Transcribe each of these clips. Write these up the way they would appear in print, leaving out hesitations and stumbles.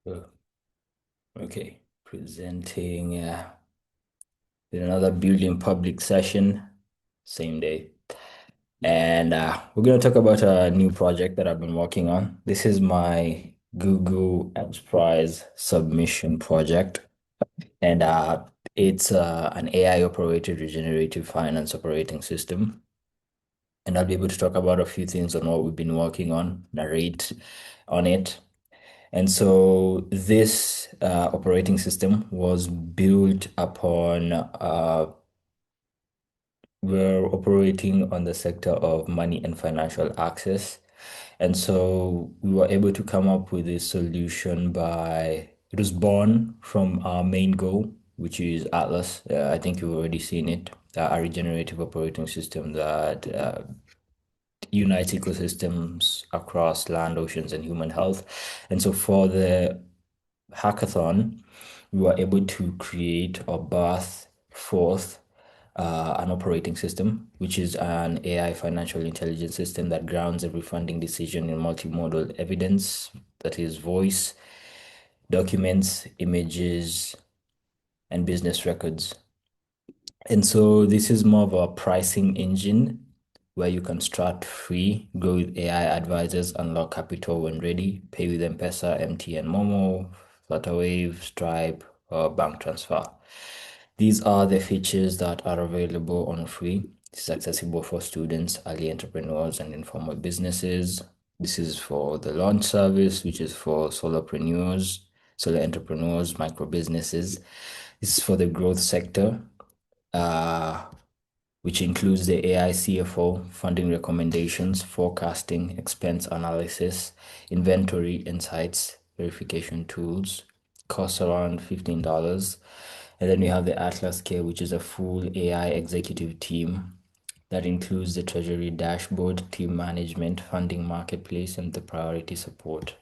Uh, Okay, presenting in another building public session, same day. And we're going to talk about a new project that I've been working on. This is my Google Enterprise submission project. And it's an AI operated regenerative finance operating system. And I'll be able to talk about a few things on what we've been working on, narrate on it. And so this operating system was built upon, we're operating on the sector of money and financial access. And so we were able to come up with a solution it was born from our main goal, which is Atlas. I think you've already seen it, a regenerative operating system that unites ecosystems across land, oceans, and human health. And so for the hackathon, we were able to create or birth forth an operating system, which is an AI financial intelligence system that grounds every funding decision in multimodal evidence, that is voice, documents, images, and business records. And so this is more of a pricing engine where you can start free, go with AI advisors, unlock capital when ready, pay with M-Pesa, MTN Momo, Flutterwave, Stripe, or bank transfer. These are the features that are available on free. This is accessible for students, early entrepreneurs, and informal businesses. This is for the launch service, which is for solopreneurs, solo entrepreneurs, micro businesses. This is for the growth sector, uh, which includes the AI CFO, funding recommendations, forecasting, expense analysis, inventory insights, verification tools, costs around $15. And then we have the Atlas Care, which is a full AI executive team that includes the treasury dashboard, team management, funding marketplace, and the priority support.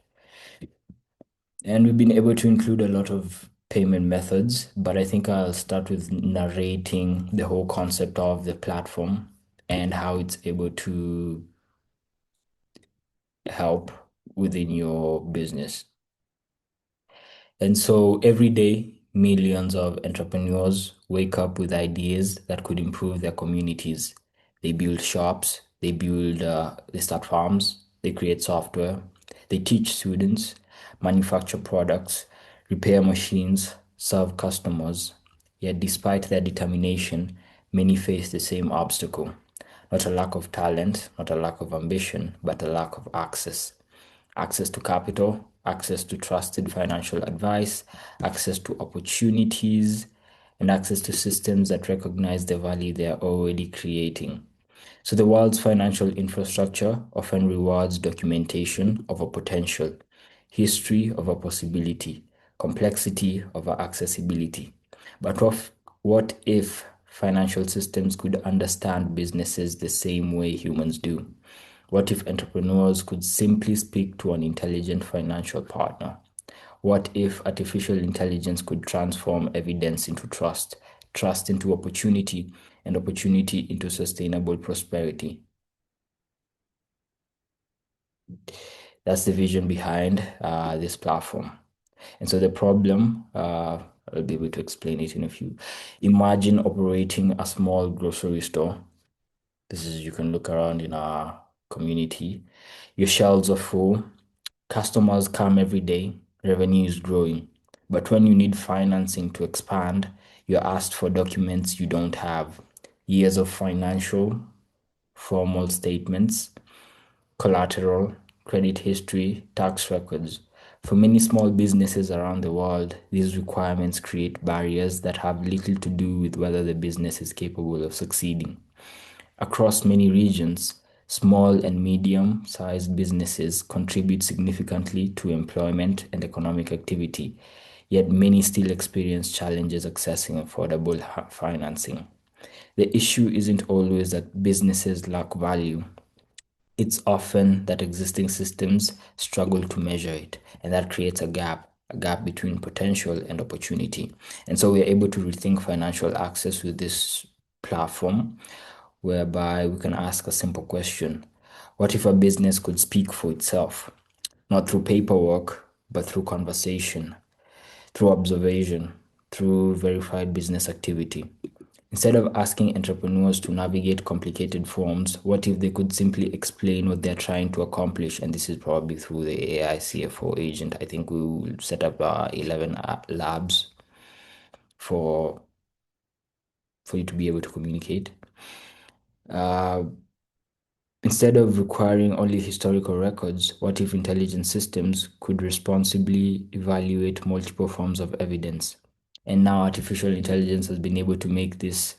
And we've been able to include a lot of payment methods, but I think I'll start with narrating the whole concept of the platform and how it's able to help within your business. And so every day, millions of entrepreneurs wake up with ideas that could improve their communities. They build shops, they start farms, they create software, they teach students, manufacture products, repair machines, serve customers. Yet, despite their determination, many face the same obstacle. Not a lack of talent, not a lack of ambition, but a lack of access. Access to capital, access to trusted financial advice, access to opportunities, and access to systems that recognize the value they are already creating. So the world's financial infrastructure often rewards documentation of a potential, history of a possibility, complexity of a accessibility. But what if financial systems could understand businesses the same way humans do? What if entrepreneurs could simply speak to an intelligent financial partner? What if artificial intelligence could transform evidence into trust, trust into opportunity, and opportunity into sustainable prosperity? That's the vision behind this platform. And so the problem, I'll be able to explain it in a few. Imagine operating a small grocery store. This is, you can look around in our community. Your shelves are full, customers come every day, revenue is growing. But when you need financing to expand, you're asked for documents you don't have. Years of financial, formal statements, collateral, credit history, tax records. For many small businesses around the world, these requirements create barriers that have little to do with whether the business is capable of succeeding. Across many regions, small and medium-sized businesses contribute significantly to employment and economic activity, yet many still experience challenges accessing affordable financing. The issue isn't always that businesses lack value. It's often that existing systems struggle to measure it, and that creates a gap between potential and opportunity. And so we're able to rethink financial access with this platform, whereby we can ask a simple question. What if a business could speak for itself? Not through paperwork, but through conversation, through observation, through verified business activity. Instead of asking entrepreneurs to navigate complicated forms, what if they could simply explain what they're trying to accomplish? And this is probably through the AI CFO agent. I think we will set up 11 labs for you to be able to communicate. Uh, Instead of requiring only historical records, what if intelligent systems could responsibly evaluate multiple forms of evidence? And now artificial intelligence has been able to make this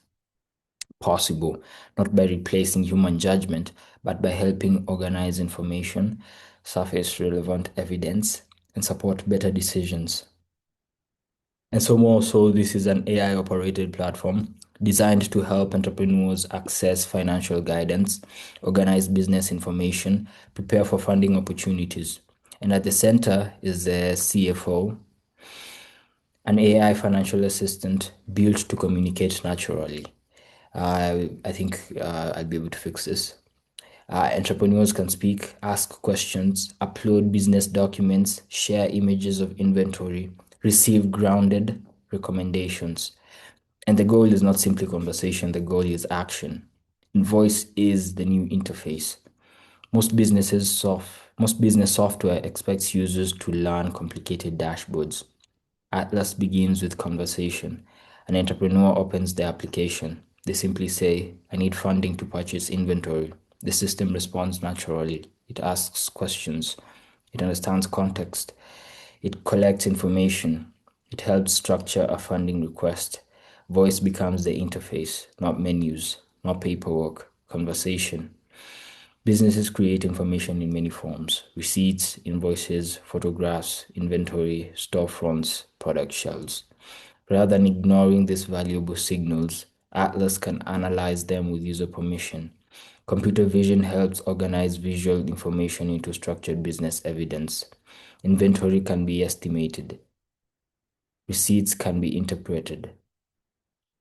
possible, not by replacing human judgment, but by helping organize information, surface relevant evidence, and support better decisions. And so more so, this is an AI operated platform designed to help entrepreneurs access financial guidance, organize business information, prepare for funding opportunities. And at the center is the CFO, an AI financial assistant built to communicate naturally. I think I'll be able to fix this. Entrepreneurs can speak, ask questions, upload business documents, share images of inventory, receive grounded recommendations. And the goal is not simply conversation, the goal is action. And voice is the new interface. Most business software expects users to learn complicated dashboards. Atlas begins with conversation. An entrepreneur opens the application. They simply say, I need funding to purchase inventory. The system responds naturally. It asks questions. It understands context. It collects information. It helps structure a funding request. Voice becomes the interface, not menus, not paperwork, conversation. Businesses create information in many forms: receipts, invoices, photographs, inventory, storefronts, product shelves. Rather than ignoring these valuable signals, Atlas can analyze them with user permission. Computer vision helps organize visual information into structured business evidence. Inventory can be estimated. Receipts can be interpreted.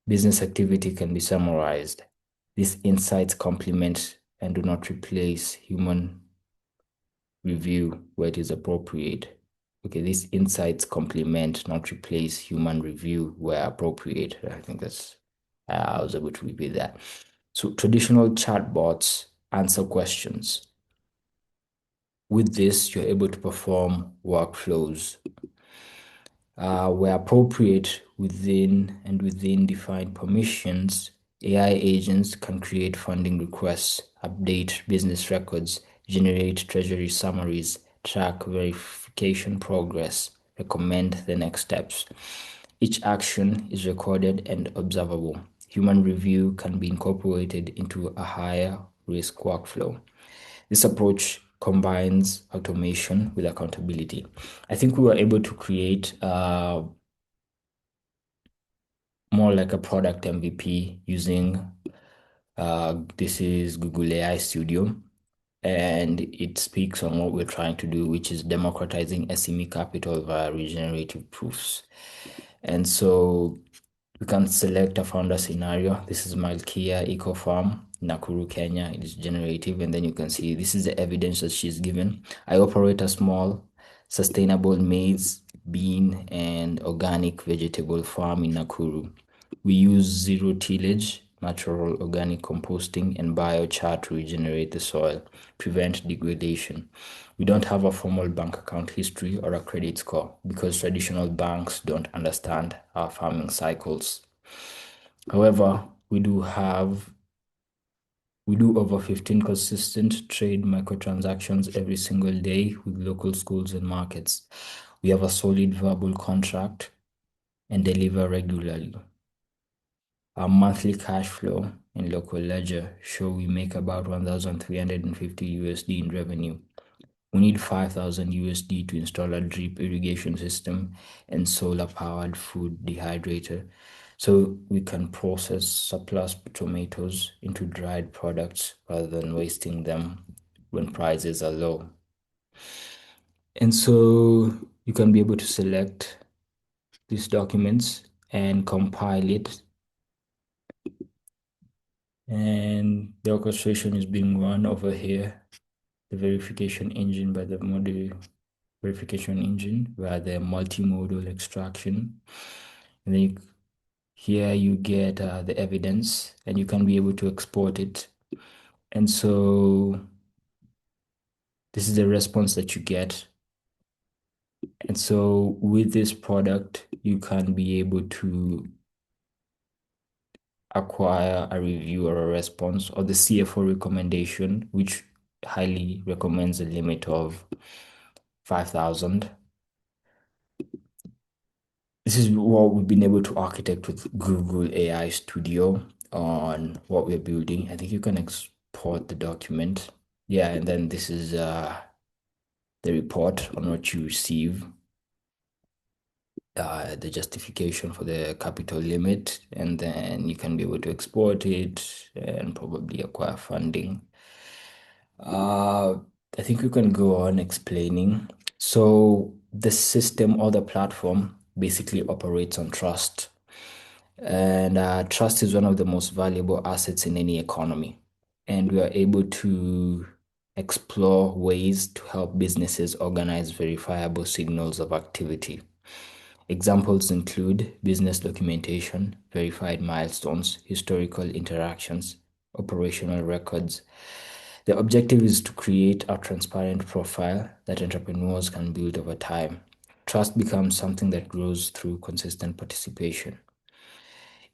Business activity can be summarized. These insights complement and do not replace human review where it is appropriate. Okay, these insights complement, not replace human review where appropriate. I think I was able to repeat that. So traditional chatbots answer questions. With this, you're able to perform workflows where appropriate within defined permissions. AI agents can create funding requests, update business records, generate treasury summaries, track verification progress, recommend the next steps. Each action is recorded and observable. Human review can be incorporated into a higher risk workflow. This approach combines automation with accountability. I think we were able to create more like a product MVP using this is Google AI Studio, and it speaks on what we're trying to do, which is democratizing SME capital via regenerative proofs. And so we can select a founder scenario. This is Malkia Eco Farm, Nakuru, Kenya. It is generative, and then you can see this is the evidence that she's given. I operate a small, sustainable maize, bean, and organic vegetable farm in Nakuru. We use zero tillage, natural organic composting, and biochar to regenerate the soil, prevent degradation. We don't have a formal bank account history or a credit score because traditional banks don't understand our farming cycles. However, we do over 15 consistent trade microtransactions every single day with local schools and markets. We have a solid verbal contract and deliver regularly. Our monthly cash flow in local ledger show we make about 1,350 USD in revenue. We need 5,000 USD to install a drip irrigation system and solar-powered food dehydrator so we can process surplus tomatoes into dried products rather than wasting them when prices are low. And so you can be able to select these documents and compile it. And the orchestration is being run over here, the verification engine by the model verification engine via the multimodal extraction. And then here you get the evidence and you can be able to export it. And so this is the response that you get. And so with this product, you can be able to acquire a review or a response or the CFO recommendation, which highly recommends a limit of 5,000. This is what we've been able to architect with Google AI Studio on what we're building. I think you can export the document. Yeah, and then this is the report on what you receive, the justification for the capital limit, and then you can be able to export it and probably acquire funding. Uh, I think we can go on explaining. So the system or the platform basically operates on trust. And trust is one of the most valuable assets in any economy. And we are able to explore ways to help businesses organize verifiable signals of activity. Examples include business documentation, verified milestones, historical interactions, operational records. The objective is to create a transparent profile that entrepreneurs can build over time. Trust becomes something that grows through consistent participation.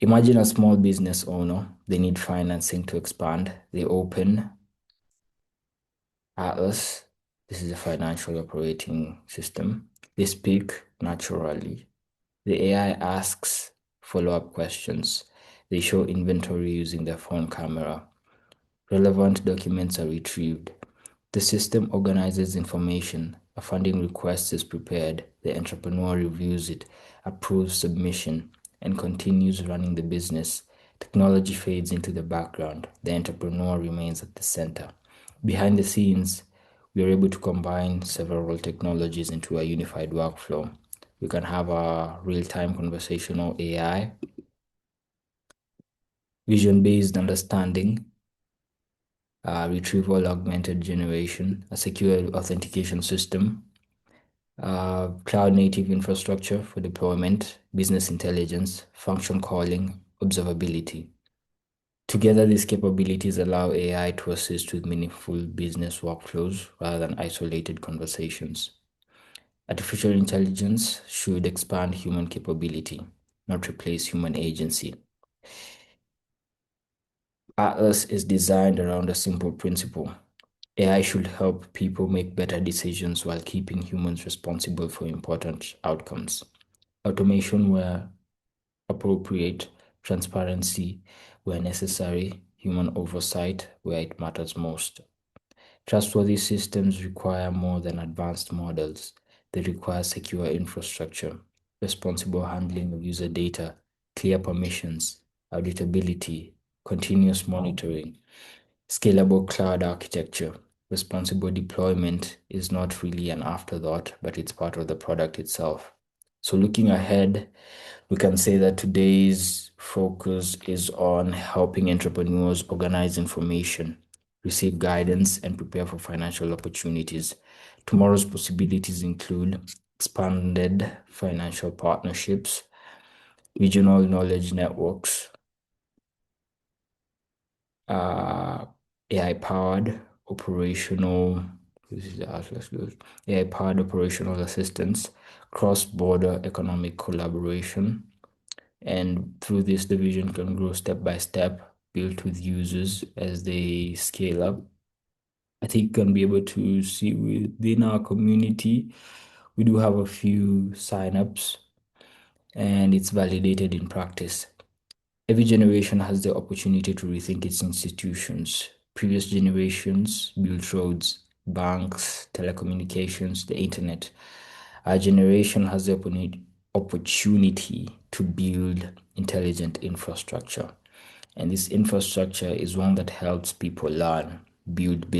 Imagine a small business owner, they need financing to expand. They open Atlas. This is a financial operating system. They speak naturally. The AI asks follow-up questions. They show inventory using their phone camera. Relevant documents are retrieved. The system organizes information. A funding request is prepared. The entrepreneur reviews it, approves submission, and continues running the business. Technology fades into the background. The entrepreneur remains at the center. Behind the scenes, we are able to combine several technologies into a unified workflow. We can have a real-time conversational AI, vision-based understanding, retrieval-augmented generation, a secure authentication system, cloud-native infrastructure for deployment, business intelligence, function calling, observability. Together, these capabilities allow AI to assist with meaningful business workflows rather than isolated conversations. Artificial intelligence should expand human capability, not replace human agency. Atlas is designed around a simple principle. AI should help people make better decisions while keeping humans responsible for important outcomes. Automation where appropriate, transparency where necessary, human oversight where it matters most. Trustworthy systems require more than advanced models. They require secure infrastructure, responsible handling of user data, clear permissions, auditability, continuous monitoring, scalable cloud architecture. Responsible deployment is not really an afterthought, but it's part of the product itself. So looking ahead, we can say that today's focus is on helping entrepreneurs organize information, receive guidance, and prepare for financial opportunities. Tomorrow's possibilities include expanded financial partnerships, regional knowledge networks, AI-powered operational, this is the Atlas Ghost, AI-powered operational assistance, cross-border economic collaboration, and through this, the vision can grow step by step, built with users as they scale up. I think you can be able to see within our community, we do have a few signups and it's validated in practice. Every generation has the opportunity to rethink its institutions. Previous generations built roads, banks, telecommunications, the internet. Our generation has the opportunity to build intelligent infrastructure. And this infrastructure is one that helps people learn, build business.